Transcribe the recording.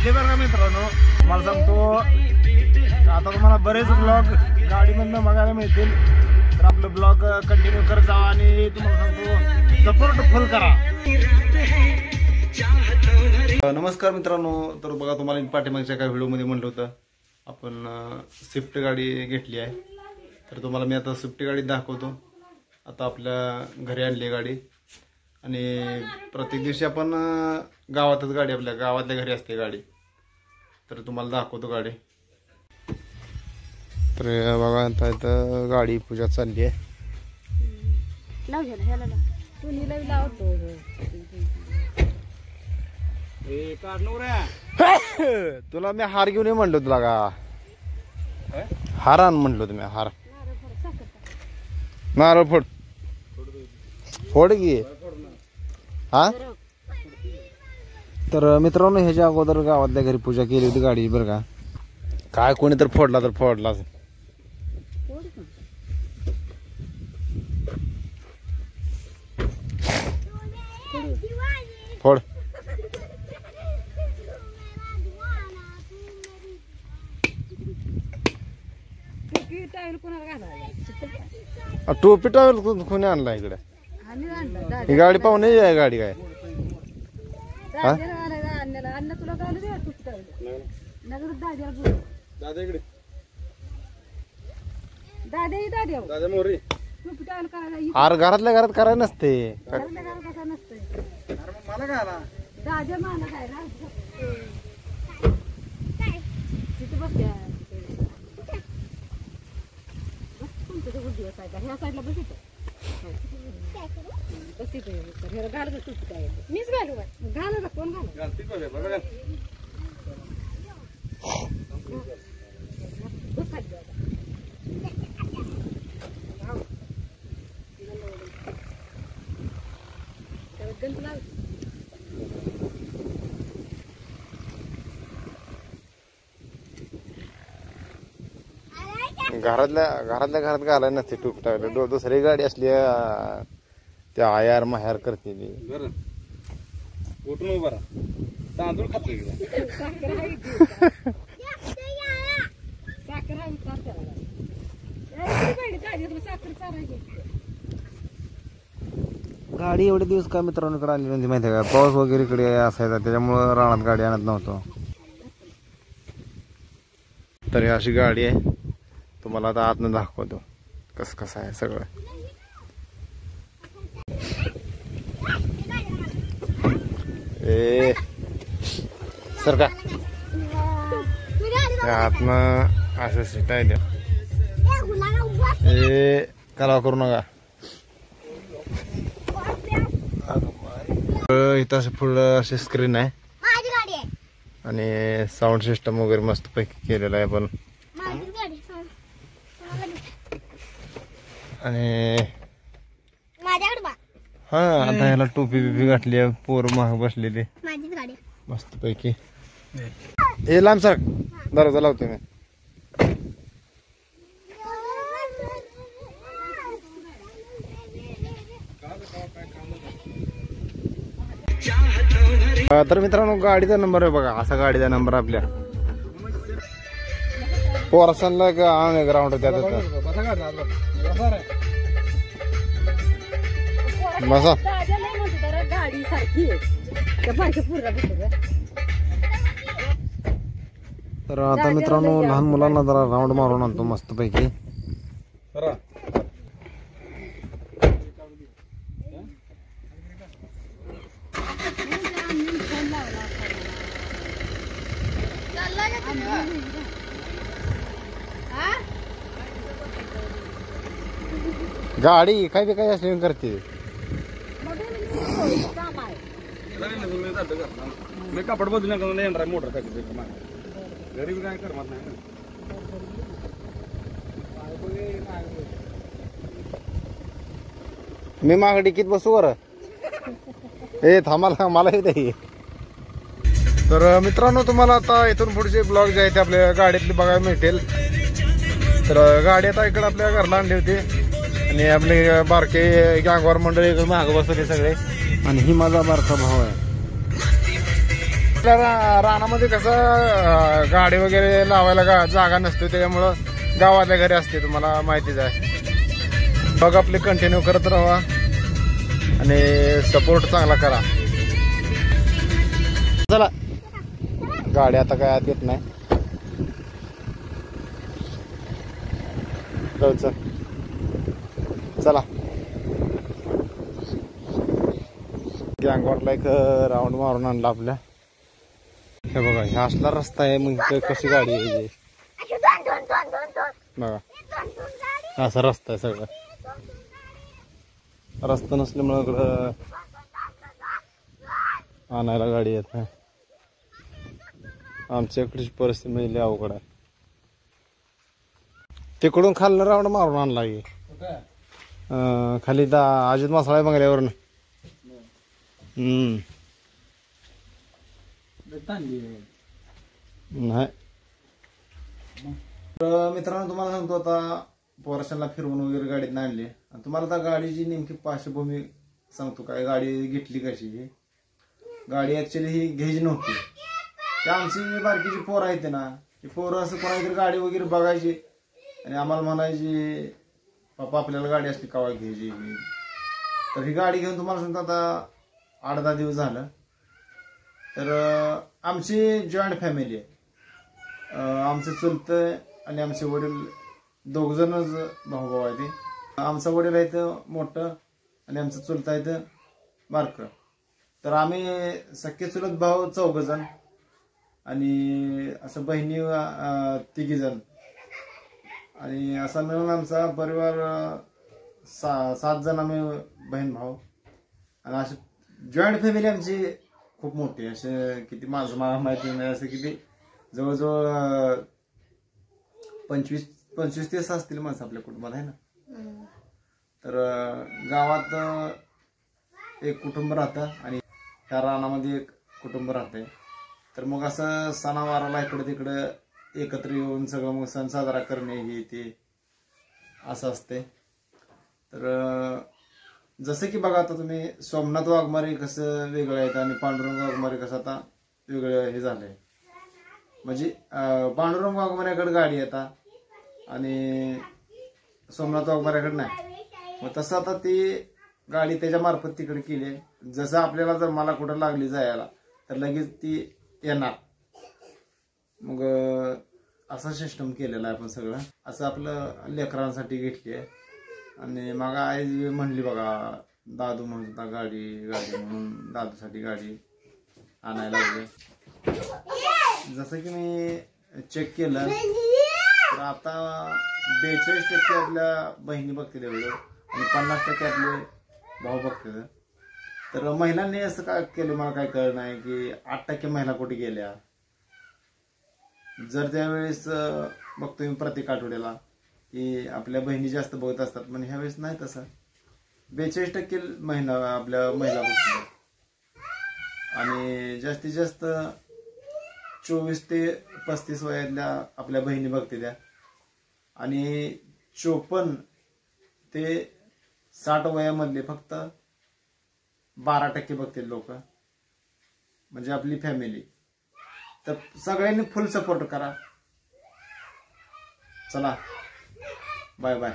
भेटले बरं का मित्रांनो. मला सांगतो आता तुम्हाला बरेच ब्लॉग गाडीमधनं बघायला मिळतील. तर आपलं ब्लॉग कंटिन्यू करत जावा आणि तुम्हाला सांगतो सपोर्ट फुल करा. नमस्कार मित्रांनो. तर बघा तुम्हाला पाठीमागच्या काही व्हिडिओमध्ये म्हटलं होतं आपण स्विफ्ट गाडी घेतली आहे. तर तुम्हाला मी आता स्विफ्ट गाडी दाखवतो. आता आपल्या घरी आणली गाडी आणि प्रत्येक दिवशी आपण गावातच गाडी आपल्या गावातल्या घरी असते गाडी. तर तुम्हाला दाखवतो गाडी. तर बघा आता इथं गाडी पूजा चालली आहे. तुला मी हार घेऊन ये म्हणलो तुला का हार आण म्हणलो तुम्ही हार नारळ फोड फोड की हा. तर मित्रांनो ह्याच्या अगोदर गावातल्या घरी पूजा केली होती गाडी बरं का. काय कोणी तर फोडला तर फोडला फोड. टोपी टावेल कोणी आणला इकडे. ही गाडी पाहुणे आहे गाडी काय हार घरातल्या घरात करायला नसते. मीच घालू घालू कोण घालू. घरातल्या घरात घालायला नसते टूप टाकायला. दुसरी गाडी असली त्या आयार माहेर करते ती. उठून उभा तांदूळ खातो गाडी एवढे दिवस का मित्रांनो इकडे आली नव्हती माहिती आहे का. पाऊस वगैरे इकडे असायचा त्याच्यामुळं रानात गाडी आणत नव्हतो. तर ही अशी गाडी आहे. तुम्हाला आता आतनं दाखवतो कसं आहे सगळं. ए सर का आतनं असं सीट आहे त्या. ए कलावा करू नका. इथं असं फुल अशी स्क्रीन आहे आणि साऊंड सिस्टम वगैरे मस्त पैकी केलेलं आहे पण. आणि हा आता ह्याला टोपी बिपी घातली आहे. पोर महाग बसलेली मस्त पैकी. ए लांब सर दरवाजा लावतो मी. तर मित्रांनो गाडीचा नंबर आहे बघा असा गाडीचा नंबर आपल्या पोरसनला ग्राउंड बसा. तर आता मित्रांनो लहान मुलांना जरा राऊंड मारून आणतो मस्त पैकी. गाडी काय बी काय असली करते. मी कापड बदलून येणार मोटर गरीब काय करणार नाही. मी माग डिकीत बसू वर. ए थांबा मला येते. तर मित्रांनो तुम्हाला आता इथून पुढचे ब्लॉग जे आहेत आपल्या गाडीतले बघायला मिळतील. तर गाडी आता इकडे आपल्या घरला आणली होती आणि आपले बारके गँगवार मंडळी इकडे मागं बसवले सगळे. आणि ही माझा बारका भाऊ आहे. रानामध्ये कसं गाडी वगैरे लावायला जागा नसते, त्याच्यामुळं गावातल्या घरी असते, तुम्हाला माहितीच आहे. बघ आपले कंटिन्यू करत राहा आणि सपोर्ट चांगला करा. चला गाडी आता काय आत येत नाही. चला गँगवॉटला एक राऊंड मारून आणला आपल्या. हे बघा हा असला रस्ता आहे, मग कशी गाडी आहे बघा. असा रस्ता आहे सगळं. रस्ता नसल्यामुळे इकडं आणायला गाडी येत नाही. आमच्या इकडची परिस्थिती म्हणजे अवघड आहे. तिकडून खालनं राऊंड मारून आणला की खाली अजित मसाळा बंगल्यावरून. नाही तर मित्रांनो तुम्हाला सांगतो, आता पोराशांना फिरवून वगैरे गाडीत आणली. आणि तुम्हाला आता गाडीची नेमकी पार्श्वभूमी सांगतो. काय गाडी घेतली कशी. गाडी ऍक्च्युली ही घ्यायची नव्हती. त्या आमची बारकीची पोरं आहेत ना, ती पोरं असं कोणाकडे गाडी वगैरे बघायची आणि आम्हाला म्हणायची पप्पा आपल्याला गाडी असली कवा घ्यायची. तर ही गाडी घेऊन तुम्हाला सांगतो आता 8-10 दिवस झालं. तर आमची जॉईंट फॅमिली आहे. आमचं चुलतं आणि आमचे वडील 2 जणच भाऊ आहे. ते आमचा वडील आहे तर मोठं आणि आमचं चुलतं आहे तर बारकं. तर आम्ही सख्खे चुलत भाऊ 4 जण आणि असं बहिणी 3 जण आणि असा मिळून आमचा परिवार 7 जण आम्ही बहीण भाऊ. आणि अशी जॉईंट फॅमिली आमची खूप मोठी. असे किती माझं मला माहिती नाही, असं किती जवळजवळ 25-30 असतील माणसं आपल्या कुटुंबात आहे ना. तर गावात एक कुटुंब राहतं आणि त्या रानामध्ये एक कुटुंब राहतंय. तर मग असं सणावाराला इकडं तिकडं एकत्र येऊन सगळं मग सण साजरा करणे हे ते असं असते. तर जसं की बघा आता तुम्ही सोमनाथ वाघमारे कसं वेगळं आहेत आणि पांडुरंग वाघमारे कसं आता वेगळं हे झालंय. म्हणजे पांडुरंग वाघमाऱ्याकडे गाडी येतात आणि सोमनाथ वाघमाऱ्याकडे नाही. मग तसं आता ती गाडी त्याच्या मार्फत तिकडे केली. जसं आपल्याला जर मला कुठं लागली जायला तर लगेच ती येणार. मग असा सिस्टम केलेला आहे आपण सगळं. असं आपलं लेकरांसाठी घेतली आहे. आणि मग आई म्हणली बघा दादू म्हणत होता गाडी म्हणून दादूसाठी गाडी आणायला लागली. जसं की मी चेक केलं तर आता 42% आपल्या बहिणी बघते व्हिडिओ आणि 50% आपले भाऊ बघते. तर महिलांनी असं काय केलं मला काय कळलं नाही की 8% महिला कुठे गेल्या. जर त्यावेळेस बघतो मी प्रत्येक आठवड्याला की आपल्या बहिणी जास्त बघत असतात, पण ह्या वेळेस नाही तसं. 42% आपल्या महिला बघतात आणि जास्तीत जास्त 24 ते 35 वयातल्या आपल्या बहिणी बघते त्या आणि 54 ते 60 वयामधले फक्त 12% बघतील लोक, म्हणजे आपली फॅमिली. तर सगळ्यांनी फुल सपोर्ट करा. चला बाय बाय.